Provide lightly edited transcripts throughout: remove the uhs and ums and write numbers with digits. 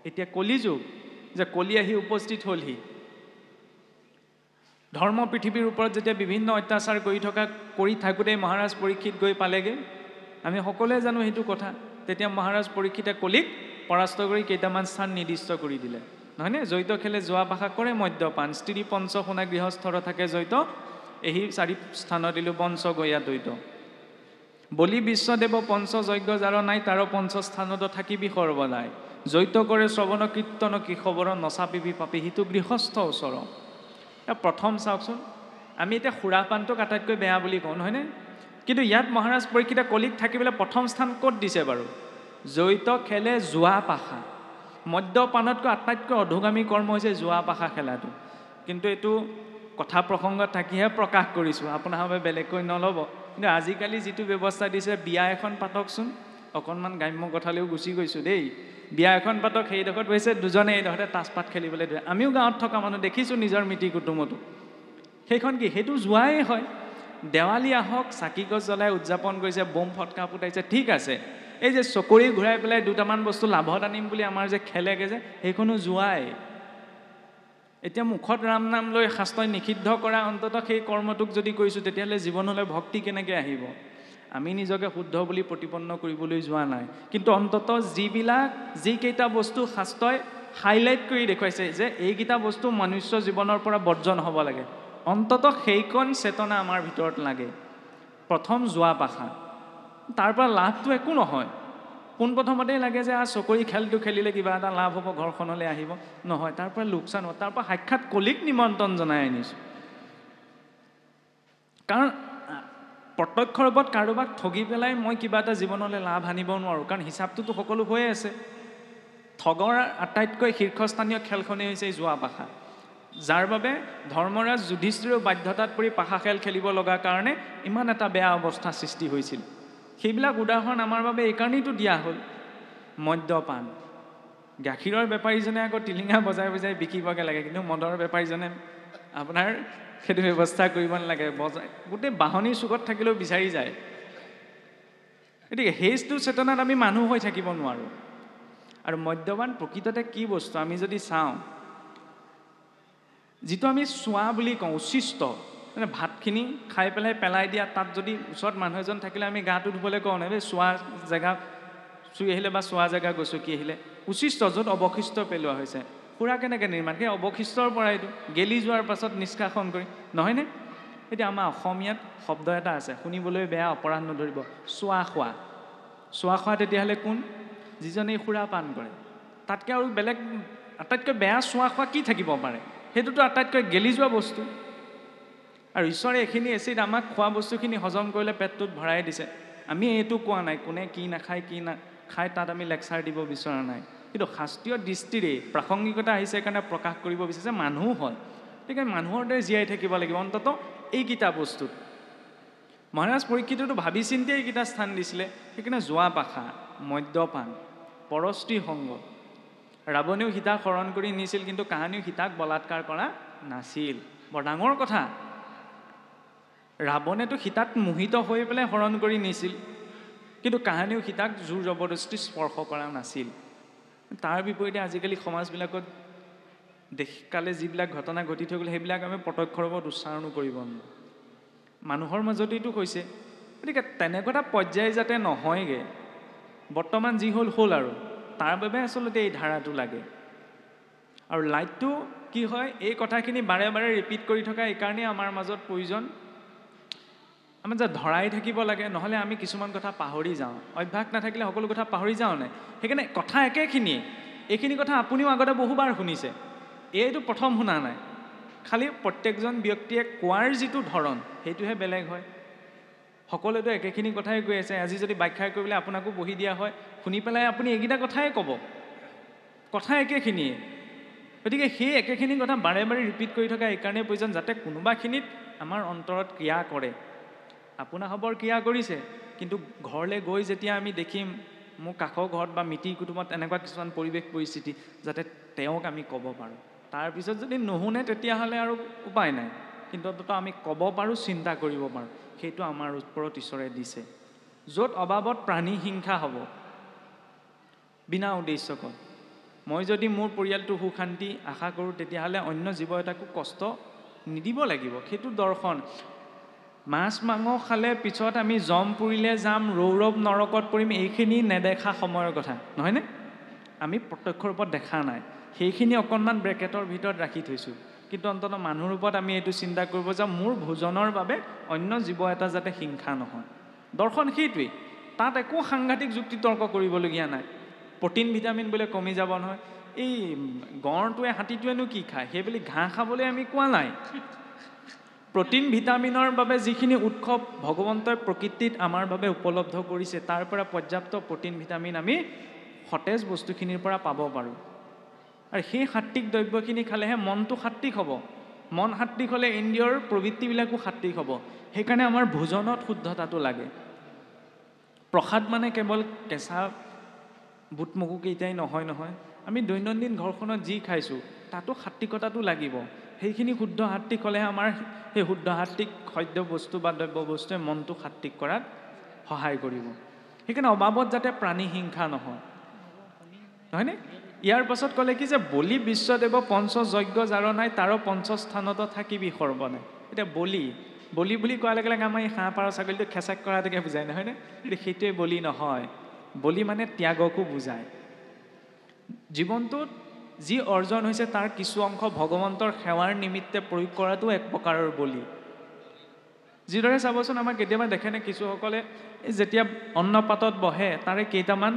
এতিয়া কলিযুগ যে কলি আহি উপস্থিত হ'লহি ধৰ্ম পৃথিৱীৰ ওপৰত যেতিয়া বিভিন্ন অত্যাচাৰ কৰি থাকোঁতে মহাৰাজ পৰীক্ষিত গৈ পালেগে আমি সকলোৱে জানো সেইটো কথা তেতিয়া মহাৰাজ পৰীক্ষিতে কলিক পৰাস্ত কৰি কেইটামান স্থান নিৰ্দিষ্ট কৰি দিলে নহয়নে জৈত খেলে যোৱা ভাষা কৰে মদ্যপান স্ত্ৰী পঞ্চ শুনা গৃহস্থৰ থাকে জৈত এই 4 স্থানত দিলো বংশ গয়া দ্বৈত বলি বিশ্বদেৱ পঞ্চ যজ্ঞ যাৰ নাই তাৰ পঞ্চ স্থানত থাকিবি সৰ্বদাই জৈত কৰে শ্ৰৱণ কীৰ্তন কি খবৰ নচাপিবি পাপি হিতু গৃহস্থ ওচৰ প্ৰথম চাওকচোন আমি এতিয়া সুৰাপানটোক আটাইতকৈ বেয়া বুলি কওঁ নহয়নে কিন্তু ইয়াত মহাৰাজ পৰীক্ষিতে কলিক থাকিবলৈ প্ৰথম স্থান ক'ত দিছে বাৰু জৈত খেলে জুৱা পাশা মদ্যপানতকৈ আটাইতকৈ অধোগামী কৰ্ম হৈছে জুৱা পাশা খেলাটো কিন্তু এইটো কথা প্ৰসংগত থাকিহে প্ৰকাশ কৰিছোঁ আপোনালোকে বেলেগকৈ নল'ব কিন্তু আজিকালি যিটো ব্যৱস্থা দিছে বিয়া এখন পাতকচোন অকণমান গ্ৰাম্য কথালৈও গুচি গৈছোঁ দেই বিয়া এখন পাতক সেইডোখৰত হৈছে দুজনে এইডোখৰতে তাচপাত খেলিবলৈ দিয়ে আমিও গাঁৱত থকা মানুহ দেখিছোঁ নিজৰ মিতি কুটুমতো সেইখন কি সেইটো জুৱাই হয় দেৱালী আহক চাকি গছ জ্বলাই উদযাপন কৰিছে বোম ফটকা ফুটাইছে ঠিক আছে এই যে চকৰি ঘূৰাই পেলাই দুটামান বস্তু লাভত আনিম বুলি আমাৰ যে খেলেগে যে সেইখনো জুৱাই এতিয়া মুখত ৰাম নাম লৈ শাস্ত্ৰই নিষিদ্ধ কৰা অন্ততঃ সেই কৰ্মটোক যদি কৰিছোঁ তেতিয়াহ'লে জীৱনলৈ ভক্তি কেনেকৈ আহিব আমি নিজকে শুদ্ধ বুলি প্ৰতিপন্ন কৰিবলৈ যোৱা নাই কিন্তু অন্ততঃ যিকেইটা বস্তু শাস্ত্ৰই হাইলাইট কৰি দেখুৱাইছে যে এইকেইটা বস্তু মনুষ্য জীৱনৰ পৰা বৰ্জন হ'ব লাগে অন্ততঃ সেইকণ চেতনা আমাৰ ভিতৰত লাগে প্ৰথম জুৱা পাশা তাৰ পৰা লাভটো একো নহয় পোনপ্ৰথমতেই লাগে যে চকৰি খেলটো খেলিলে কিবা এটা লাভ হ'ব ঘৰখনলৈ আহিব নহয় তাৰ পৰা লোকচান হ'ব তাৰ পৰা সাক্ষাৎ কলিক নিমন্ত্ৰণ জনাই আনিছোঁ কাৰণ প্ৰত্যক্ষ ৰূপত কাৰোবাক ঠগি পেলাই মই কিবা এটা জীৱনলৈ লাভ আনিব নোৱাৰোঁ কাৰণ হিচাপটোতো সকলো হৈয়ে আছে ঠগৰ আটাইতকৈ শীৰ্ষস্থানীয় খেলখনেই হৈছে জুৱা পাশা যাৰ বাবে ধৰ্মৰাজ যুধিষ্ঠিৰৰ বাধ্যতাত পৰি পাশা খেল খেলিব লগা কাৰণে ইমান এটা বেয়া অৱস্থা সৃষ্টি হৈছিল সেইবিলাক উদাহৰণ আমাৰ বাবে এইকাৰণেইতো দিয়া হ'ল মদ্যপান গাখীৰৰ বেপাৰীজনে আকৌ টিলিঙা বজাই বজাই বিকিবগৈ লাগে কিন্তু মদৰ বেপাৰীজনে আপোনাৰ সেইটো ব্যৱস্থা কৰিব নালাগে বজাই গোটেই বাহনীৰ চুকত থাকিলেও বিচাৰি যায় গতিকে সেইটো চেতনাত আমি মানুহ হৈ থাকিব নোৱাৰোঁ আৰু মদ্যপান প্ৰকৃততে কি বস্তু আমি যদি চাওঁ যিটো আমি চোৱা বুলি কওঁ উচিষ্ট মানে ভাতখিনি খাই পেলাই দিয়া তাত যদি ওচৰত মানুহ এজন থাকিলে আমি গাটো ধুবলৈ কওঁ নাই চোৱা জেগা চুই আহিলে বা চোৱা জেগা গছকি আহিলে উচিষ্ট য'ত অৱশিষ্ট পেলোৱা হৈছে সুৰা কেনেকৈ নিৰ্মাণ সেই অৱশিষ্টৰ পৰা এইটো গেলি যোৱাৰ পাছত নিষ্কাশন কৰি নহয়নে এতিয়া আমাৰ অসমীয়াত শব্দ এটা আছে শুনিবলৈ বেয়া অপৰাধ নধৰিব চোৱা খোৱা তেতিয়াহ'লে কোন যিজনে সুৰা পান কৰে তাতকৈ আৰু বেলেগ আটাইতকৈ বেয়া চোৱা খোৱা কি থাকিব পাৰে সেইটোতো আটাইতকৈ গেলি যোৱা বস্তু আৰু ঈশ্বৰে এইখিনি এচিড আমাক খোৱা বস্তুখিনি হজম কৰিলে পেটটোত ভৰাই দিছে আমি এইটো কোৱা নাই কোনে কি নাখায় কি নাখায় তাত আমি লেকচাৰ দিব বিচৰা নাই কিন্তু শাস্ত্ৰীয় দৃষ্টিৰে প্ৰাসংগিকতা আহিছে কাৰণে প্ৰকাশ কৰিব বিচাৰিছে মানুহ হয় গতিকে মানুহৰ দৰে জীয়াই থাকিব লাগিব অন্ততঃ এইকেইটা বস্তুত মহাৰাজ পৰীক্ষিততো ভাবি চিন্তি এইকেইটা স্থান দিছিলে সেইকাৰণে জুৱা পাশা মদ্যপান পৰস্ত্ৰী সংগ ৰাৱণেও সীতাক হৰণ কৰি নিছিল কিন্তু কাহানিও সীতাক বলাৎকাৰ কৰা নাছিল বৰ ডাঙৰ কথা ৰাৱণেতো সীতাক মোহিত হৈ পেলাই হৰণ কৰি নিছিল কিন্তু কাহানিও সীতাক জোৰ জবৰদস্তি স্পৰ্শ কৰা নাছিল তাৰ বিপৰীতে আজিকালি সমাজবিলাকত দেশকালে যিবিলাক ঘটনা ঘটি থৈ গ'ল সেইবিলাক আমি প্ৰত্যক্ষ ৰূপত উচ্চাৰণো কৰিব নোৱাৰোঁ মানুহৰ মাজতেইতো হৈছে গতিকে তেনেকুৱা এটা পৰ্যায় যাতে নহয়গৈ বৰ্তমান যি হ'ল আৰু তাৰ বাবে আচলতে এই ধাৰাটো লাগে আৰু লাইটটো কি হয় এই কথাখিনি বাৰে বাৰে ৰিপিট কৰি থকা এইকাৰণেই আমাৰ মাজত প্ৰয়োজন আমাৰ যে ধৰাই থাকিব লাগে নহ'লে আমি কিছুমান কথা পাহৰি যাওঁ অভ্যাস নাথাকিলে সকলো কথা পাহৰি যাওঁ নাই সেইকাৰণে কথা একেখিনিয়ে এইখিনি কথা আপুনিও আগতে বহুবাৰ শুনিছে এইটো প্ৰথম শুনা নাই খালি প্ৰত্যেকজন ব্যক্তিয়ে কোৱাৰ যিটো ধৰণ সেইটোহে বেলেগ হয় সকলোৱেতো একেখিনি কথাই কৈ আছে আজি যদি ব্যাখ্যা কৰিবলৈ আপোনাকো বহি দিয়া হয় শুনি পেলাই আপুনি এইকেইটা কথাই ক'ব কথা একেখিনিয়ে গতিকে সেই একেখিনি কথা বাৰে বাৰে ৰিপিট কৰি থকা এইকাৰণে প্ৰয়োজন যাতে কোনোবাখিনিত আমাৰ অন্তৰত ক্ৰিয়া কৰে আপোনাৰ খবৰ ক্ৰিয়া কৰিছে কিন্তু ঘৰলৈ গৈ যেতিয়া আমি দেখিম মোৰ কাষৰ ঘৰত বা মিতিৰ কুটুমত এনেকুৱা কিছুমান পৰিৱেশ পৰিস্থিতি যাতে তেওঁক আমি ক'ব পাৰোঁ তাৰপিছত যদি নুশুনে তেতিয়াহ'লে আৰু উপায় নাই কিন্তু অন্ততঃ আমি ক'ব পাৰোঁ চিন্তা কৰিব পাৰোঁ সেইটো আমাৰ ওপৰত ঈশ্বৰে দিছে য'ত অবাবত প্ৰাণী হিংসা হ'ব বিনা উদ্দেশ্যকত মই যদি মোৰ পৰিয়ালটো সুখ শান্তি আশা কৰোঁ তেতিয়াহ'লে অন্য জীৱ এটাকো কষ্ট নিদিব লাগিব। সেইটো দৰ্শন। মাছ মাংস খালে পিছত আমি জম পুৰিলে যাম, ৰৌৰৱ নৰকত পৰিম, এইখিনি নেদেখা সময়ৰ কথা নহয়নে? আমি প্ৰত্যক্ষ ৰূপত দেখা নাই, সেইখিনি অকণমান ব্ৰেকেটৰ ভিতৰত ৰাখি থৈছোঁ। কিন্তু অন্ততঃ মানুহৰ ওপৰত আমি এইটো চিন্তা কৰিব যে মোৰ ভোজনৰ বাবে অন্য জীৱ এটা যাতে হিংসা নহয়। দৰ্শন সেইটোৱেই, তাত একো সাংঘাতিক যুক্তি তৰ্ক কৰিবলগীয়া নাই। প্ৰটিন ভিটামিন বোলে কমি যাব নহয়, এই গঁড়টোৱে হাতীটোৱেনো কি খায়, সেই বুলি ঘাঁহ খাবলৈ আমি কোৱা নাই। প্ৰটিন ভিটামিনৰ বাবে যিখিনি উৎস ভগৱন্তই প্ৰকৃতিত আমাৰ বাবে উপলব্ধ কৰিছে, তাৰ পৰা পৰ্যাপ্ত প্ৰটিন ভিটামিন আমি সতেজ বস্তুখিনিৰ পৰা পাব পাৰোঁ। আৰু সেই সাত্বিক দ্ৰব্যখিনি খালেহে মনটো সাত্বিক হ'ব। মন সাত্বিক হ'লে ইন্দ্ৰিয়ৰ প্ৰবৃত্তিবিলাকো সাত্বিক হ'ব। সেইকাৰণে আমাৰ ভোজনত শুদ্ধতাটো লাগে। প্ৰসাদ মানে কেৱল কেঁচা বুট মগুকেইটাই নহয় নহয়, আমি দৈনন্দিন ঘৰখনত যি খাইছোঁ তাতো সাত্বিকতাটো লাগিব। সেইখিনি শুদ্ধ সাত্বিক হ'লেহে আমাৰ সেই শুদ্ধ সাত্বিক খাদ্য বস্তু বা দ্ৰব্য বস্তুৱে মনটো সাত্বিক কৰাত সহায় কৰিব। সেইকাৰণে অবাবত যাতে প্ৰাণী হিংসা নহয়, নহয়নে? ইয়াৰ পাছত ক'লে কি যে বলি বিশ্বদেৱ পঞ্চ যজ্ঞ যাৰ নাই, তাৰ পঞ্চস্থানত থাকিবি সৰ্বনাই। এতিয়া বলি বুলি কোৱাৰ লগে লগে আমাৰ এই হাঁহ পাৰ ছাগলীটো খেচাক কৰাটোকে বুজায় নহয়নে? কিন্তু সেইটোৱে বলি নহয়। বলি মানে ত্যাগকো বুজায়। জীৱনটোত যি অৰ্জন হৈছে তাৰ কিছু অংশ ভগৱন্তৰ সেৱাৰ নিমিত্তে প্ৰয়োগ কৰাটো এক প্ৰকাৰৰ বলি। যিদৰে চাবচোন, আমাৰ কেতিয়াবা দেখেনে কিছুসকলে যেতিয়া অন্নপাতত বহে তাৰে কেইটামান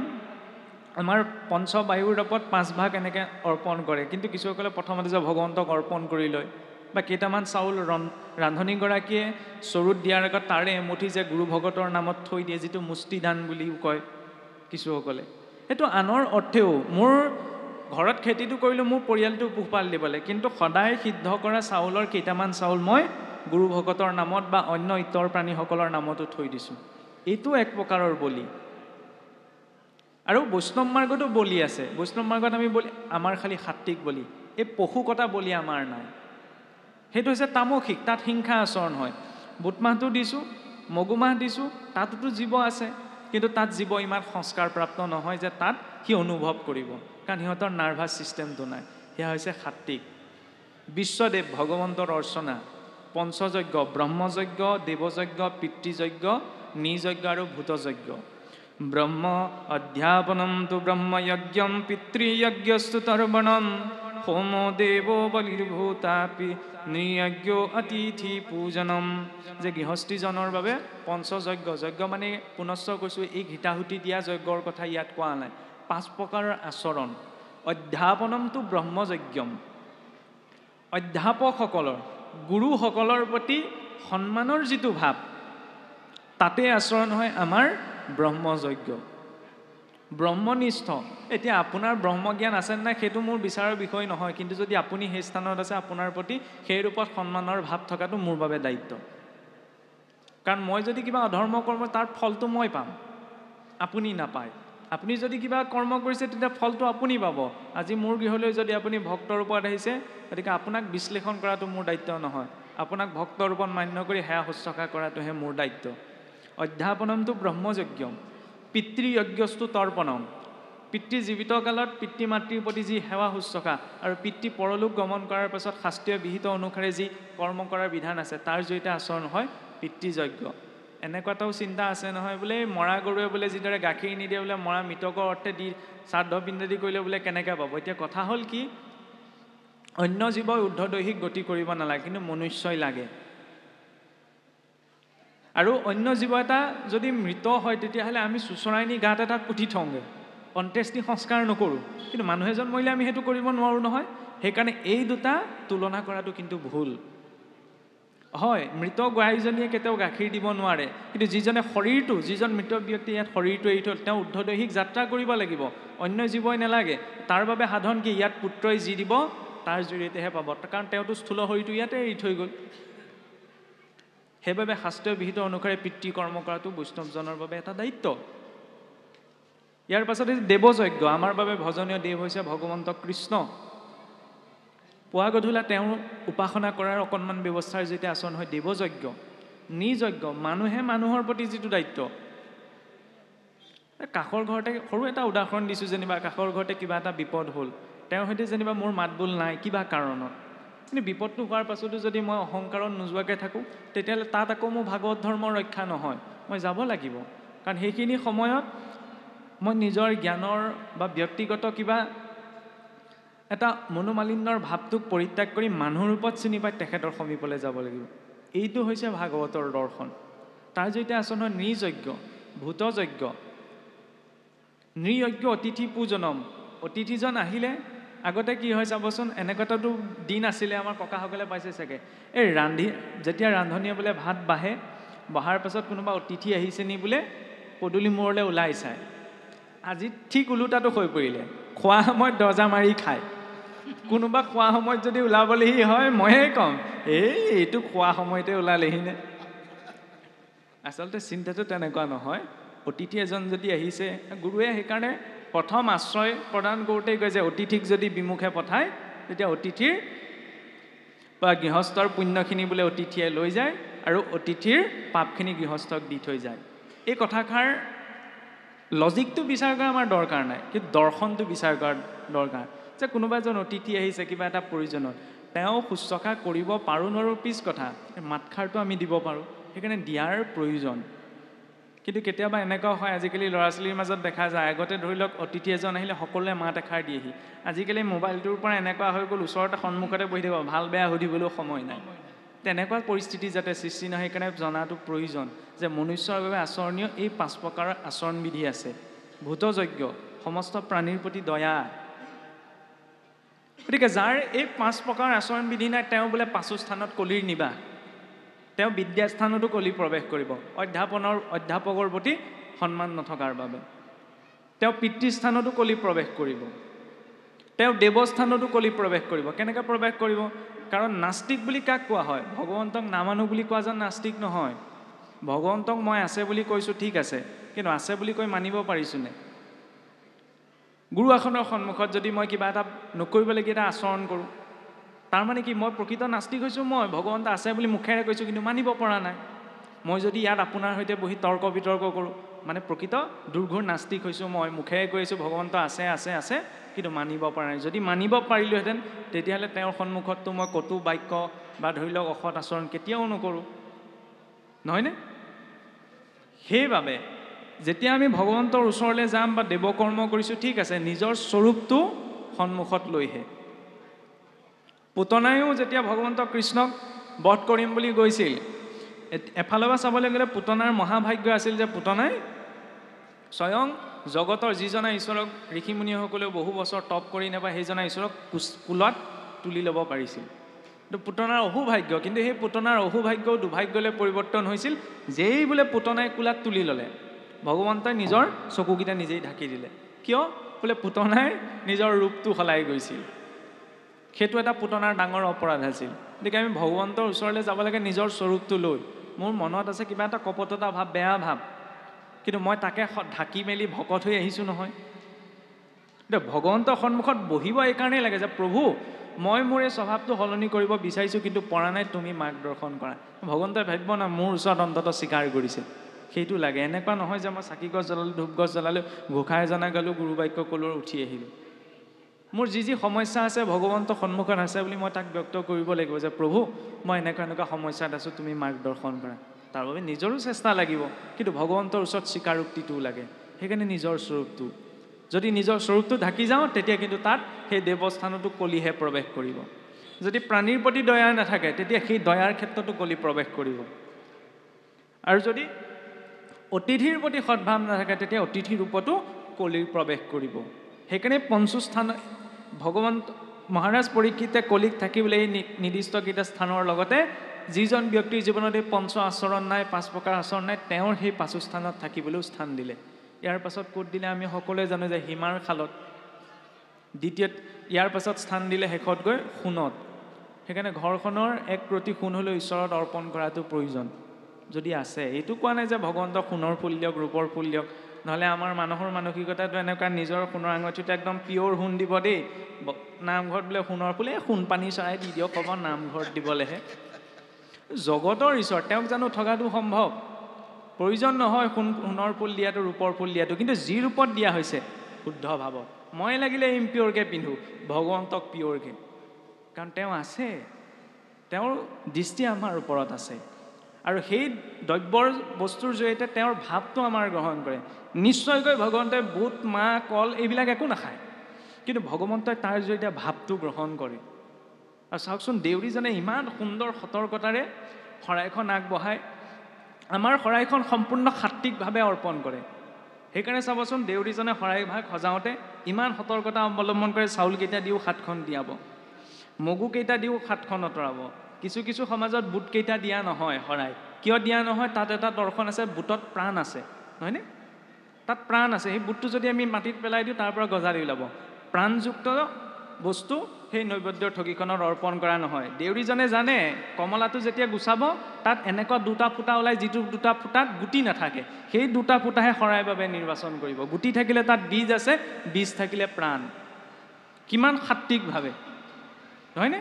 আমাৰ পঞ্চবায়ুৰ ওপৰত 5 ভাগ এনেকৈ অৰ্পণ কৰে, কিন্তু কিছুসকলে প্ৰথমতে যে ভগৱন্তক অৰ্পণ কৰি লয়। বা কেইটামান চাউল ৰান্ধনীগৰাকীয়ে চৰুত দিয়াৰ আগত তাৰে এমুঠি যে গুৰু ভগতৰ নামত থৈ দিয়ে, যিটো মুষ্টিদান বুলিও কয় কিছুসকলে। সেইটো আনৰ অৰ্থেও, মোৰ ঘৰত খেতিটো কৰিলোঁ মোৰ পৰিয়ালটো পোহপাল দিবলৈ, কিন্তু সদায় সিদ্ধ কৰা চাউলৰ কেইটামান চাউল মই গুৰু ভগতৰ নামত বা অন্য ইতৰ প্ৰাণীসকলৰ নামতো থৈ দিছোঁ। এইটো এক প্ৰকাৰৰ বলি। আৰু বৈষ্ণৱ মাৰ্গতো বলি আছে। বৈষ্ণৱ মাৰ্গত আমি বলি, আমাৰ খালি সাত্বিক বলি, এই পশু কটা বলি আমাৰ নাই। সেইটো হৈছে তামসিক, তাত হিংসা আচৰণ হয়। বুট মাহটো দিছোঁ, মগু মাহ দিছোঁ, তাতোতো জীৱ আছে, কিন্তু তাত জীৱ ইমান সংস্কাৰপ্ৰাপ্ত নহয় যে তাত সি অনুভৱ কৰিব, কাৰণ সিহঁতৰ নাৰ্ভাছ ছিষ্টেমটো নাই। সেয়া হৈছে সাত্বিক। বিশ্বদেৱ ভগৱন্তৰ অৰ্চনা, পঞ্চযজ্ঞ, ব্ৰহ্মযজ্ঞ, দেৱযজ্ঞ, পিতৃযজ্ঞ, নিযজ্ঞ আৰু ভূতযজ্ঞ। ব্ৰহ্ম অধ্যাপনম তু ব্ৰহ্মযজ্ঞম, পিতৃযজ্ঞস্তু তৰ্পণম, হোম দেৱ বলিৰ্ভূতাপি নৃযজ্ঞ অতিথি পূজনম। যে গৃহস্থীজনৰ বাবে পঞ্চযজ্ঞ, যজ্ঞ মানে পুনশ্চ কৈছোঁ এই ঘিতাহুতি দিয়া যজ্ঞৰ কথা ইয়াত কোৱা নাই। 5 প্ৰকাৰৰ আচৰণ। অধ্যাপনমটো ব্ৰহ্মযজ্ঞম, অধ্যাপকসকলৰ, গুৰুসকলৰ প্ৰতি সন্মানৰ যিটো ভাৱ, তাতে আচৰণ হয় আমাৰ ব্ৰহ্মযজ্ঞ। ব্ৰহ্মনিষ্ঠ। এতিয়া আপোনাৰ ব্ৰহ্মজ্ঞান আছে নাই সেইটো মোৰ বিচাৰৰ বিষয় নহয়, কিন্তু যদি আপুনি সেই স্থানত আছে, আপোনাৰ প্ৰতি সেই ৰূপত সন্মানৰ ভাৱ থকাটো মোৰ বাবে দায়িত্ব। কাৰণ মই যদি কিবা অধৰ্ম কৰ্ম, তাৰ ফলটো মই পাম, আপুনি নাপায়। আপুনি যদি কিবা কৰ্ম কৰিছে তেতিয়া ফলটো আপুনি পাব। আজি মোৰ গৃহলৈ যদি আপুনি ভক্তৰ ৰূপত আহিছে, গতিকে আপোনাক বিশ্লেষণ কৰাটো মোৰ দায়িত্ব নহয়, আপোনাক ভক্তৰ ৰূপত মান্য কৰি সেয়া শুশ্ৰূষা কৰাটোহে মোৰ দায়িত্ব। অধ্যাপনমটো ব্ৰহ্মযজ্ঞম, পিতৃযজ্ঞস্তু তৰ্পণম। পিতৃ জীৱিত কালত পিতৃ মাতৃৰ প্ৰতি যি সেৱা শুশ্ৰূষা, আৰু পিতৃ পৰলোক গমন কৰাৰ পাছত শাস্ত্ৰীয় বিহিত অনুসাৰে যি কৰ্ম কৰাৰ বিধান আছে, তাৰ জৰিয়তে আচৰণ হয় পিতৃযজ্ঞ। এনেকুৱা এটাও চিন্তা আছে নহয়, বোলে মৰা গৰুৱে বোলে যিদৰে গাখীৰ নিদিয়ে, বোলে মৰা মৃতকৰ অৰ্থে দি শ্ৰাদ্ধ পিণ্ডাদি কৰিলে বোলে কেনেকৈ পাব। এতিয়া কথা হ'ল কি, অন্য জীৱই ঊৰ্ধ্বদৈহিক গতি কৰিব নালাগে, কিন্তু মনুষ্যই লাগে। আৰু অন্য জীৱ এটা যদি মৃত হয়, তেতিয়াহ'লে আমি চুচৰাই নি গাত এটাত পুতি থওঁগৈ, অন্ত্যেষ্টি সংস্কাৰ নকৰোঁ। কিন্তু মানুহ এজন মৰিলে আমি সেইটো কৰিব নোৱাৰোঁ নহয়। সেইকাৰণে এই দুটা তুলনা কৰাটো কিন্তু ভুল হয়। মৃত গাইজনীয়ে কেতিয়াও গাখীৰ দিব নোৱাৰে, কিন্তু যিজনে শৰীৰটো, যিজন মৃত ব্যক্তি ইয়াত শৰীৰটো এৰি থ'ল, তেওঁ ঊৰ্ধ্বদৈহিক যাত্ৰা কৰিব লাগিব, অন্য জীৱই নালাগে। তাৰ বাবে সাধন কি, ইয়াত পুত্ৰই যি দিব তাৰ জৰিয়তেহে পাব, কাৰণ তেওঁতো স্থূল শৰীৰটো ইয়াতে এৰি থৈ গ'ল। সেইবাবে শাস্ত্ৰীয় বিহিত অনুসাৰে পিতৃকৰ্ম কৰাটো বৈষ্ণৱজনৰ বাবে এটা দায়িত্ব। ইয়াৰ পাছতে দেৱযজ্ঞ, আমাৰ বাবে ভজনীয় দেৱ হৈছে ভগৱন্ত কৃষ্ণ। পুৱা গধূলা তেওঁৰ উপাসনা কৰাৰ অকণমান ব্যৱস্থাৰ যেতিয়া আচৰণ হয় দেৱযজ্ঞ। নিযজ্ঞ, মানুহে মানুহৰ প্ৰতি যিটো দায়িত্ব, কাষৰ ঘৰতে সৰু এটা উদাহৰণ দিছোঁ, যেনিবা কাষৰ ঘৰতে কিবা এটা বিপদ হ'ল, তেওঁৰ সৈতে যেনিবা মোৰ মাত বোল নাই কিবা কাৰণত, কিন্তু বিপদটো হোৱাৰ পাছতো যদি মই অহংকাৰত নোযোৱাকৈ থাকোঁ, তেতিয়াহ'লে তাত আকৌ মোৰ ভাগৱত ধৰ্মৰ ৰক্ষা নহয়। মই যাব লাগিব, কাৰণ সেইখিনি সময়ত মই নিজৰ জ্ঞানৰ বা ব্যক্তিগত কিবা এটা মনোমালিন্যৰ ভাৱটোক পৰিত্যাগ কৰি মানুহ ৰূপত চিনি পাই তেখেতৰ সমীপলৈ যাব লাগিব। এইটো হৈছে ভাগৱতৰ দৰ্শন। তাৰ জৰিয়তে আচলতে নৃযজ্ঞ, ভূতযজ্ঞ, নৃযজ্ঞ, অতিথি পূজনম। অতিথিজন আহিলে আগতে কি হয় চাবচোন, এনেকুৱাটো দিন আছিলে, আমাৰ ককাসকলে পাইছে চাগে, এই যেতিয়া ৰান্ধনীয়ে বোলে ভাত বাঢ়ে, বহাৰ পাছত কোনোবা অতিথি আহিছে নি বোলে পদূলি মূৰলৈ ওলাই চায়। আজি ঠিক ওলোটাটো হৈ পৰিলে, খোৱা সময়ত দৰ্জা মাৰি খায়। কোনোবা খোৱা সময়ত যদি ওলাবলৈহি হয়, ময়ে কম এইটো খোৱা সময়তে ওলালেহিনে। আচলতে চিন্তাটো তেনেকুৱা নহয়। অতিথি এজন যদি আহিছে, গুৰুৱে সেইকাৰণে প্ৰথম আশ্ৰয় প্ৰদান কৰোঁতেই কয় যে অতিথিক যদি বিমুখে পঠায়, তেতিয়া অতিথিৰ বা গৃহস্থৰ পুণ্যখিনি বোলে অতিথিয়ে লৈ যায় আৰু অতিথিৰ পাপখিনি গৃহস্থক দি থৈ যায়। এই কথাষাৰ লজিকটো বিচাৰ কৰা আমাৰ দৰকাৰ নাই, কিন্তু দৰ্শনটো বিচাৰ কৰাৰ দৰকাৰ। যে কোনোবা এজন অতিথি আহিছে কিবা এটা প্ৰয়োজনত, তেওঁ শুশ্ৰূষা কৰিব পাৰোঁ নোৱাৰোঁ পিছ কথা, মাতষাৰটো আমি দিব পাৰোঁ, সেইকাৰণে দিয়াৰ প্ৰয়োজন। কিন্তু কেতিয়াবা এনেকুৱা হয়, আজিকালি ল'ৰা ছোৱালীৰ মাজত দেখা যায়, আগতে ধৰি লওক অতিথি এজন আহিলে সকলোৱে মাত এষাৰ দিয়েহি। আজিকালি মোবাইলটোৰ পৰা এনেকুৱা হৈ গ'ল, ওচৰতে সন্মুখতে বহি থাকিব, ভাল বেয়া সুধিবলৈও সময় নাই। তেনেকুৱা পৰিস্থিতি যাতে সৃষ্টি নহয়, সেইকাৰণে জনাটো প্ৰয়োজন যে মনুষ্যৰ বাবে আচৰণীয় এই 5 প্ৰকাৰৰ আচৰণবিধি আছে। ভূতযজ্ঞ, সমস্ত প্ৰাণীৰ প্ৰতি দয়া। গতিকে যাৰ এই 5 প্ৰকাৰৰ আচৰণবিধি নাই, তেওঁ বোলে পাচোস্থানত কলিৰ নিবাস, তেওঁ বিদ্যাস্থানতো কলি প্ৰৱেশ কৰিব, অধ্যাপকৰ প্ৰতি সন্মান নথকাৰ বাবে। তেওঁ পিতৃস্থানতো কলি প্ৰৱেশ কৰিব, তেওঁ দেৱস্থানতো কলি প্ৰৱেশ কৰিব। কেনেকৈ প্ৰৱেশ কৰিব? কাৰণ নাস্তিক বুলি কাক কোৱা হয়? ভগৱন্তক নামানো বুলি কোৱা যেন নাস্তিক নহয়। ভগৱন্তক মই আছে বুলি কৈছোঁ, ঠিক আছে, কিন্তু আছে বুলি কৈ মানিব পাৰিছোঁনে? গুৰু আসনৰ সন্মুখত যদি মই কিবা এটা নকৰিবলগীয়া এটা আচৰণ কৰোঁ, তাৰমানে কি মই প্ৰকৃত নাস্তিক হৈছোঁ? মই ভগৱন্ত আছে বুলি মুখেৰে কৈছোঁ, কিন্তু মানিব পৰা নাই। মই যদি ইয়াত আপোনাৰ সৈতে বহি তৰ্ক বিতৰ্ক কৰোঁ, মানে প্ৰকৃত দুৰ্ঘোৰ নাস্তিক হৈছোঁ। মই মুখেৰে কৈ আছোঁ ভগৱন্ত আছে আছে আছে, কিন্তু মানিব পৰা নাই। যদি মানিব পাৰিলোহেঁতেন, তেতিয়াহ'লে তেওঁৰ সন্মুখততো মই কটু বাক্য বা ধৰি লওক অসৎ আচৰণ কেতিয়াও নকৰোঁ, নহয়নে? সেইবাবে যেতিয়া আমি ভগৱন্তৰ ওচৰলৈ যাম বা দেৱকৰ্ম কৰিছোঁ, ঠিক আছে, নিজৰ স্বৰূপটো সন্মুখত লৈহে। পুতনায়ো যেতিয়া ভগৱন্ত কৃষ্ণক বধ কৰিম বুলি গৈছিল, এফালৰ পৰা চাবলৈ গ'লে পুতনাৰ মহাভাগ্য আছিল যে পুতনাই স্বয়ং জগতৰ যিজনা ঈশ্বৰক ঋষিমুনিসকলেও বহু বছৰ তপ কৰি নাপায়, সেইজনা ঈশ্বৰক কুলত তুলি ল'ব পাৰিছিল। কিন্তু পুতনাৰ অহুভাগ্য, কিন্তু সেই পুতনাৰ অহুভাগ্যও দুৰ্ভাগ্যলৈ পৰিৱৰ্তন হৈছিল যেই বোলে পুতনাই কুলাত তুলি ল'লে, ভগৱন্তই নিজৰ চকুকেইটা নিজেই ঢাকি দিলে। কিয়? বোলে পুতনাই নিজৰ ৰূপটো সলাই গৈছিল। সেইটো এটা পুতনাৰ ডাঙৰ অপৰাধ আছিল। গতিকে আমি ভগৱন্তৰ ওচৰলৈ যাব লাগে নিজৰ স্বৰূপটো লৈ। মোৰ মনত আছে কিবা এটা কপটতা ভাৱ, বেয়া ভাৱ, কিন্তু মই তাকে ঢাকি মেলি ভকত হৈ আহিছোঁ নহয়। এতিয়া ভগৱন্তৰ সন্মুখত বহিব এইকাৰণেই লাগে যে প্ৰভু, মই মোৰ এই স্বভাৱটো সলনি কৰিব বিচাৰিছোঁ, কিন্তু পৰা নাই, তুমি মাৰ্গদৰ্শন কৰা। ভগৱন্তই ভাবিব না মোৰ ওচৰত অন্ততঃ স্বীকাৰ কৰিছে, সেইটো লাগে। এনেকুৱা নহয় যে মই চাকি গছ জ্বলালোঁ, ধূপ গছ জ্বলালোঁ, ঘোষা এজনা গালোঁ, গুৰু বাক্য ক'লোঁ, উঠি আহিলোঁ। মোৰ যি সমস্যা আছে ভগৱন্তৰ সন্মুখত আছে বুলি মই তাক ব্যক্ত কৰিব লাগিব যে প্ৰভু, মই এনেকুৱা এনেকুৱা সমস্যাত আছোঁ, তুমি মাৰ্গদৰ্শন কৰা। তাৰ বাবে নিজৰো চেষ্টা লাগিব, কিন্তু ভগৱন্তৰ ওচৰত স্বীকাৰোক্তিটোও লাগে। সেইকাৰণে নিজৰ স্বৰূপটো, যদি নিজৰ স্বৰূপটো ঢাকি যাওঁ, তেতিয়া কিন্তু তাত সেই দেৱস্থানতো কলিহে প্ৰৱেশ কৰিব। যদি প্ৰাণীৰ প্ৰতি দয়া নাথাকে, তেতিয়া সেই দয়াৰ ক্ষেত্ৰতো কলি প্ৰৱেশ কৰিব। আৰু যদি অতিথিৰ প্ৰতি সদ্ভাৱ নাথাকে, তেতিয়া অতিথিৰ ৰূপতো কলিৰ প্ৰৱেশ কৰিব। সেইকাৰণে পঞ্চস্থান ভগৱন্ত মহাৰাজ পৰীক্ষিতে কলিত থাকিবলৈ এই নিৰ্দিষ্ট কেইটা স্থানৰ লগতে যিজন ব্যক্তিৰ জীৱনত এই পঞ্চ আচৰণ নাই, 5 প্ৰকাৰ আচৰণ নাই, তেওঁৰ সেই পাচোস্থানত থাকিবলৈও স্থান দিলে। ইয়াৰ পাছত ক'ত দিলে আমি সকলোৱে জানো যে হিমাৰ খালত। দ্বিতীয়ত ইয়াৰ পাছত স্থান দিলে শেষত গৈ সোণত। সেইকাৰণে ঘৰখনৰ 1 প্ৰতি সোণ হ'লেও ঈশ্বৰত অৰ্পণ কৰাটো প্ৰয়োজন যদি আছে। এইটো কোৱা নাই যে ভগৱন্তক সোণৰ ফুল দিয়ক, ৰূপৰ ফুল দিয়ক, নহ'লে আমাৰ মানুহৰ মানসিকতাটো এনেকুৱা, নিজৰ সোণৰ আঙঠিটো একদম পিয়ৰ সোণ দিব দেই, নামঘৰত বোলে সোণৰ ফুল, এই সোণ পানী চৰাই দি দিয়ক, ক'ব নামঘৰত দিবলৈহে। জগতৰ ঈশ্বৰ, তেওঁক জানো ঠগাটো সম্ভৱ? প্ৰয়োজন নহয় সোণৰ ফুল দিয়াটো, ৰূপৰ ফুল দিয়াটো, কিন্তু যি ৰূপত দিয়া হৈছে শুদ্ধ ভাৱত। মই লাগিলে ইম্পিয়ৰকৈ পিন্ধো, ভগৱন্তক পিয়ৰকৈ, কাৰণ তেওঁ আছে, তেওঁৰ দৃষ্টি আমাৰ ওপৰত আছে, আৰু সেই দ্ৰব্যৰ বস্তুৰ জৰিয়তে তেওঁৰ ভাৱটো আমাৰ গ্ৰহণ কৰে। নিশ্চয়কৈ ভগৱন্তই বুট, মাহ, কল এইবিলাক একো নাখায়, কিন্তু ভগৱন্তই তাৰ জৰিয়তে ভাৱটো গ্ৰহণ কৰে। আৰু চাওকচোন, দেউৰীজনে ইমান সুন্দৰ সতৰ্কতাৰে শৰাইখন আগবঢ়ায়, আমাৰ শৰাইখন সম্পূৰ্ণ সাত্বিকভাৱে অৰ্পণ কৰে। সেইকাৰণে চাবচোন, দেউৰীজনে শৰাইভাগ সজাওঁতে ইমান সতৰ্কতা অৱলম্বন কৰে। চাউলকেইটা দিও হাতখন দিয়াব, মগুকেইটা দিও হাতখন আঁতৰাব। কিছু কিছু সমাজত বুটকেইটা দিয়া নহয় শৰাই। কিয় দিয়া নহয়? তাত এটা দৰ্শন আছে, বুটত প্ৰাণ আছে, নহয়নে? তাত প্ৰাণ আছে। সেই বুটটো যদি আমি মাটিত পেলাই দিওঁ, তাৰ পৰা গজালি ওলাব। প্ৰাণযুক্ত বস্তু সেই নৈবেদ্যৰ ঠগীখনত অৰ্পণ কৰা নহয়। দেউৰীজনে জানে, কমলাটো যেতিয়া গুচাব, তাত এনেকুৱা দুটা ফুটা ওলাই, যিটো দুটা ফুটাত গুটি নাথাকে, সেই দুটা ফুটাহে শৰাইৰ বাবে নিৰ্বাচন কৰিব। গুটি থাকিলে তাত বীজ আছে, বীজ থাকিলে প্ৰাণ। কিমান সাত্বিকভাৱে, নহয়নে?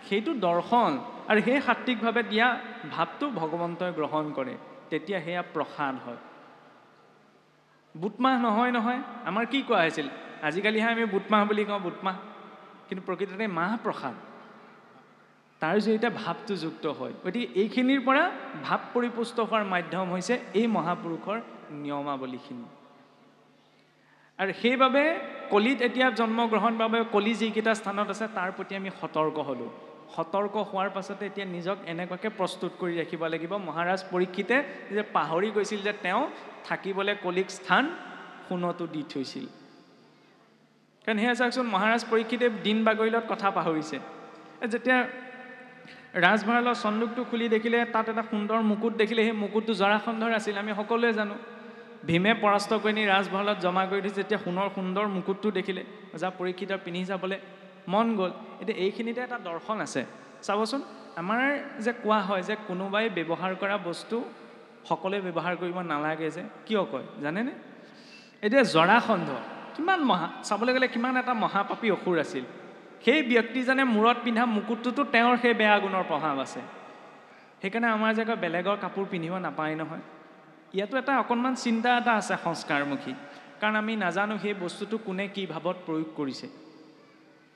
সেইটো দৰ্শন, আৰু সেই সাত্বিকভাৱে দিয়া ভাৱটো ভগৱন্তই গ্ৰহণ কৰে, তেতিয়া সেয়া প্ৰসাদ হয়। বুটমাহ নহয় নহয়, আমাৰ কি কোৱা হৈছিল? আজিকালিহে আমি বুটমাহ বুলি কওঁ, বুটমাহ, কিন্তু প্ৰকৃততে মাহ প্ৰসাদ, তাৰ জৰিয়তে ভাৱটো যুক্ত হয়। গতিকে এইখিনিৰ পৰা ভাৱ পৰিপুষ্ট হোৱাৰ মাধ্যম হৈছে এই মহাপুৰুষৰ নিয়মাৱলীখিনি। আৰু সেইবাবে কলিত এতিয়া জন্মগ্ৰহণৰ বাবে কলি যিকেইটা স্থানত আছে, তাৰ প্ৰতি আমি সতৰ্ক হ'লোঁ। সতৰ্ক হোৱাৰ পাছতে এতিয়া নিজক এনেকুৱাকৈ প্ৰস্তুত কৰি ৰাখিব লাগিব। মহাৰাজ পৰীক্ষিতে যে পাহৰি গৈছিল যে তেওঁ থাকিবলৈ কলিক স্থান সোণতো দি থৈছিল। কাৰণ সেয়া চাওকচোন, মহাৰাজ পৰীক্ষিতে দিন বাগৰিলত কথা পাহৰিছে। যেতিয়া ৰাজভঁৰালৰ চন্দুকটো খুলি দেখিলে, তাত এটা সুন্দৰ মুকুট দেখিলে। সেই মুকুটটো জৰাসন্ধৰ আছিল, আমি সকলোৱে জানো। ভীমে পৰাস্ত কৰি নি ৰাজভঁৰালত জমা কৰি দিছে। যেতিয়া সোণৰ সুন্দৰ মুকুটটো দেখিলে, যা পৰীক্ষিতৰ পিন্ধি যাবলৈ মন গ'ল। এতিয়া এইখিনিতে এটা দৰ্শন আছে, চাবচোন। আমাৰ যে কোৱা হয় যে কোনোবাই ব্যৱহাৰ কৰা বস্তু সকলোৱে ব্যৱহাৰ কৰিব নালাগে, যে কিয় কয় জানেনে? এতিয়া জৰাসন্ধ কিমান চাবলৈ গ'লে কিমান এটা মহাপাপী অসুৰ আছিল। সেই ব্যক্তিজনে মূৰত পিন্ধা মুকুটটোতো তেওঁৰ সেই বেয়া গুণৰ প্ৰভাৱ আছে। সেইকাৰণে আমাৰ জেগা বেলেগৰ কাপোৰ পিন্ধিব নাপায় নহয়। ইয়াতো এটা অকণমান চিন্তা এটা আছে সংস্কাৰমুখী, কাৰণ আমি নাজানো সেই বস্তুটো কোনে কি ভাৱত প্ৰয়োগ কৰিছে।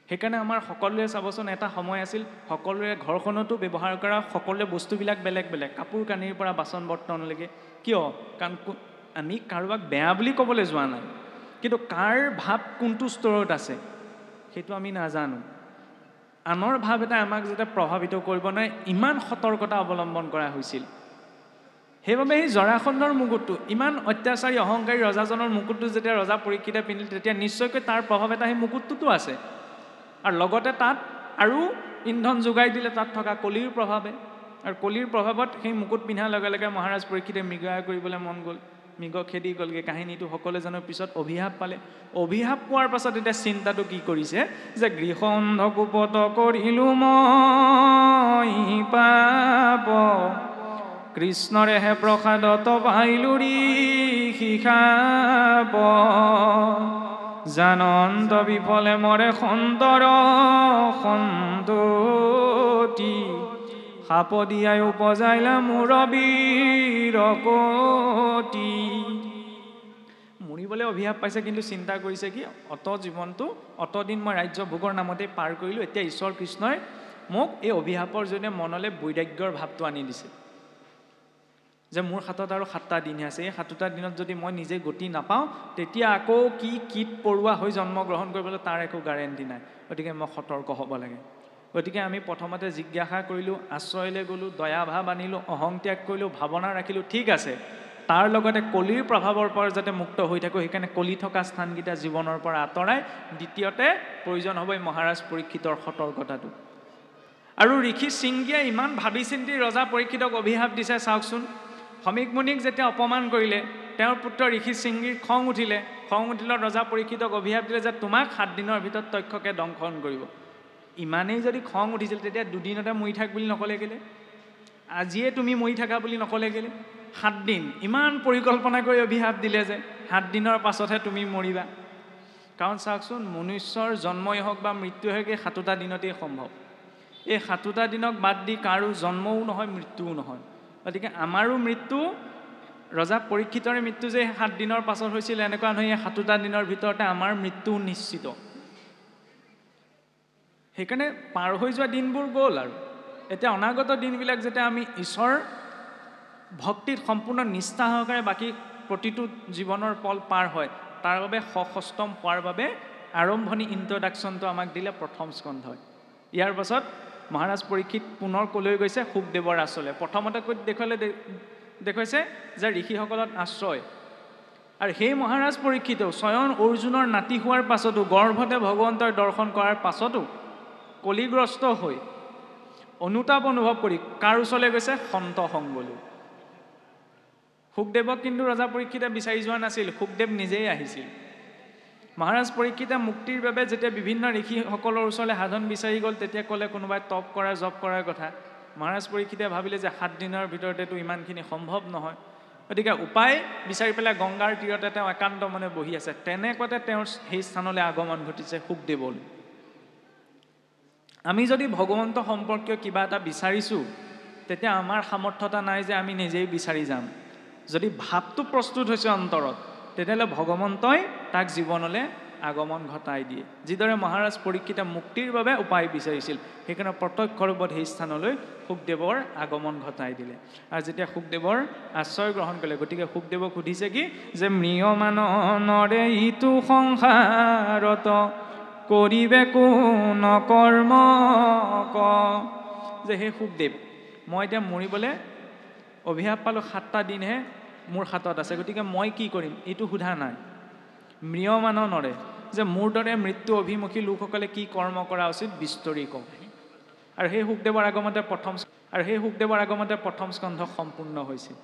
সেইকাৰণে আমাৰ সকলোৱে চাবচোন, এটা সময় আছিল সকলোৰে ঘৰখনতো ব্যৱহাৰ কৰা সকলোৱে বস্তুবিলাক বেলেগ বেলেগ, কাপোৰ কানিৰ পৰা বাচন বৰ্তনলৈকে। কিয়? কাৰণ আমি কাৰোবাক বেয়া বুলি ক'বলৈ যোৱা নাই, কিন্তু কাৰ ভাৱ কোনটো স্তৰত আছে সেইটো আমি নাজানো। আনৰ ভাৱ এটা আমাক যাতে প্ৰভাৱিত কৰিব নোৱাৰে, ইমান সতৰ্কতা অৱলম্বন কৰা হৈছিল। সেইবাবে সেই জৰাসন্ধৰ মুকুটটো, ইমান অত্যাচাৰী অহংকাৰী ৰজাজনৰ মুকুটটো যেতিয়া ৰজা পৰীক্ষিতে পিন্ধিল, তেতিয়া নিশ্চয়কৈ তাৰ প্ৰভাৱ এটা সেই মুকুটটোতো আছে। আৰু লগতে তাত আৰু ইন্ধন যোগাই দিলে তাত থকা কলিৰ প্ৰভাৱে। আৰু কলিৰ প্ৰভাৱত সেই মুকুট পিন্ধাৰ লগে লগে মহাৰাজ পৰীক্ষিতে মৃগয়া কৰিবলৈ মন গ'ল, মৃগ খেদি গ'লগৈ। কাহিনীটো সকলোৱে জানো। পিছত অভিশাপ পালে। অভিশাপ পোৱাৰ পাছত এতিয়া চিন্তাটো কি কৰিছে, যে গৃহ অন্ধকূপত কৰিলো মই পাপ, কৃষ্ণৰেহে প্ৰসাদত পাইলুৰি শিখাব, জানন্ত বিফলে মৰে সন্তৰ সন্ততি, সাপ দিয়াই উপজাইলা মোৰ বীৰকতি। মৰিবলৈ অভিশাপ পাইছে, কিন্তু চিন্তা কৰিছে কি, জীৱনটো অতদিন মই ৰাজ্য ভোগৰ নামতে পাৰ কৰিলোঁ। এতিয়া ঈশ্বৰ কৃষ্ণই মোক এই অভিশাপৰ জৰিয়তে মনলৈ বৈৰাগ্যৰ ভাৱটো আনি দিছে, যে মোৰ হাতত আৰু 7টা দিনহে আছে। এই 7টা দিনত যদি মই নিজে গতি নাপাওঁ, তেতিয়া আকৌ কি কীট পৰুৱা হৈ জন্মগ্ৰহণ কৰিবলৈ তাৰ একো গেৰেণ্টি নাই। গতিকে মই সতৰ্ক হ'ব লাগে। গতিকে আমি প্ৰথমতে জিজ্ঞাসা কৰিলোঁ, আশ্ৰয়লৈ গ'লোঁ, দয়াভাৱ আনিলোঁ, অহংত্যাগ কৰিলোঁ, ভাৱনা ৰাখিলোঁ, ঠিক আছে। তাৰ লগতে কলিৰ প্ৰভাৱৰ পৰা যাতে মুক্ত হৈ থাকোঁ, সেইকাৰণে কলি থকা স্থানকেইটা জীৱনৰ পৰা আঁতৰাই দ্বিতীয়তে প্ৰয়োজন হ'ব এই মহাৰাজ পৰীক্ষিতৰ সতৰ্কতাটো। আৰু ঋষি শৃংগীয়ে ইমান ভাবি চিন্তি ৰজা পৰীক্ষিতক অভিশাপ দিছে, চাওকচোন। সমীক মুনিক যেতিয়া অপমান কৰিলে, তেওঁৰ পুত্ৰ ঋষি শৃংগীৰ খং উঠিলে। খং উঠিলত ৰজা পৰীক্ষিতক অভিশাপ দিলে যে তোমাক 7 দিনৰ ভিতৰত তক্ষকে দংশন কৰিব। ইমানেই যদি খং উঠিছিল, তেতিয়া দুদিনতে মৰি থাক বুলি নকলে কেলে? আজিয়ে তুমি মৰি থাকা বুলি নকলে কেলে? 7 দিন ইমান পৰিকল্পনা কৰি অভিশাপ দিলে যে 7 দিনৰ পাছতহে তুমি মৰিবা। কাৰণ চাওকচোন, মনুষ্যৰ জন্মই হওক বা মৃত্যুই হওক, এই 7টা দিনতেই সম্ভৱ। এই 7টা দিনক বাদ দি কাৰো জন্মও নহয়, মৃত্যুও নহয়। গতিকে আমাৰো মৃত্যু ৰজা পৰীক্ষিতৰে মৃত্যু যে 7 দিনৰ পাছত হৈছিল এনেকুৱা নহয় 7টা দিনৰ ভিতৰতে আমাৰ মৃত্যু নিশ্চিত। সেইকাৰণে পাৰ হৈ যোৱা দিনবোৰ গ'ল আৰু এতিয়া অনাগত দিনবিলাক যেতিয়া আমি ঈশ্বৰ ভক্তিত সম্পূৰ্ণ নিষ্ঠা সহকাৰে বাকী প্ৰতিটো জীৱনৰ পল পাৰ হয় তাৰ বাবে সষ্টম হোৱাৰ বাবে আৰম্ভণি ইন্ট্ৰডাকশ্যনটো আমাক দিলে প্ৰথম স্কন্ধই। ইয়াৰ পাছত মহাৰাজ পৰীক্ষিত পুনৰ কলৈ গৈছে শুকদেৱৰ আশ্ৰয়লৈ। প্ৰথমতে কৈ দেখুৱাইছে যে ঋষিসকলত আশ্ৰয়। আৰু সেই মহাৰাজ পৰীক্ষিত স্বয়ং অৰ্জুনৰ নাতি হোৱাৰ পাছতো গৰ্ভতে ভগৱন্তৰ দৰ্শন কৰাৰ পাছতো কলিগ্ৰস্ত হৈ অনুতাপ অনুভৱ কৰি কাৰ ওচৰলৈ গৈছে সন্ত সংগলৈ। শুকদেৱক কিন্তু ৰজা পৰীক্ষিতে বিচাৰি যোৱা নাছিল, শুকদেৱ নিজেই আহিছিল। মহাৰাজ পৰীক্ষিতে মুক্তিৰ বাবে যেতিয়া বিভিন্ন ঋষিসকলৰ ওচৰলৈ সাধন বিচাৰি গ'ল তেতিয়া ক'লে কোনোবাই তপ কৰা জপ কৰাৰ কথা। মহাৰাজ পৰীক্ষিতে ভাবিলে যে 7 দিনৰ ভিতৰতেতো ইমানখিনি সম্ভৱ নহয়, গতিকে উপায় বিচাৰি পেলাই গংগাৰ তীৰতে তেওঁ একান্ত মনে বহি আছে। তেনেকুৱাতে তেওঁৰ সেই স্থানলৈ আগমন ঘটিছে শুকদেৱলৈ। আমি যদি ভগৱন্ত সম্পৰ্কীয় কিবা এটা বিচাৰিছোঁ তেতিয়া আমাৰ সামৰ্থ্যতা নাই যে আমি নিজেই বিচাৰি যাম। যদি ভাৱটো প্ৰস্তুত হৈছে অন্তৰত তেতিয়াহ'লে ভগৱন্তই তাক জীৱনলৈ আগমন ঘটাই দিয়ে। যিদৰে মহাৰাজ পৰীক্ষিতে মুক্তিৰ বাবে উপায় বিচাৰিছিল সেইকাৰণে প্ৰত্যক্ষ ৰূপত সেই স্থানলৈ শুকদেৱৰ আগমন ঘটাই দিলে। আৰু যেতিয়া শুকদেৱৰ আশ্ৰয় গ্ৰহণ কৰিলে গতিকে শুকদেৱক সুধিছে কি যে ম্ৰিয়মান নৰে ইটো সংসাৰত কৰিবে কোন কৰ্ম ক। যে হে শুকদেৱ মই এতিয়া মৰিবলৈ অভিশাপ পালোঁ, 7টা দিনহে মোৰ হাতত আছে, গতিকে মই কি কৰিম এইটো সোধা নাই। ম্ৰিয়মান নৰে যে মোৰ দৰে মৃত্যু অভিমুখী লোকসকলে কি কৰ্ম কৰা উচিত বিস্তৰি কওক। আৰু সেই শুকদেৱৰ আগমতে প্ৰথম স্কন্ধ সম্পূৰ্ণ হৈছিল।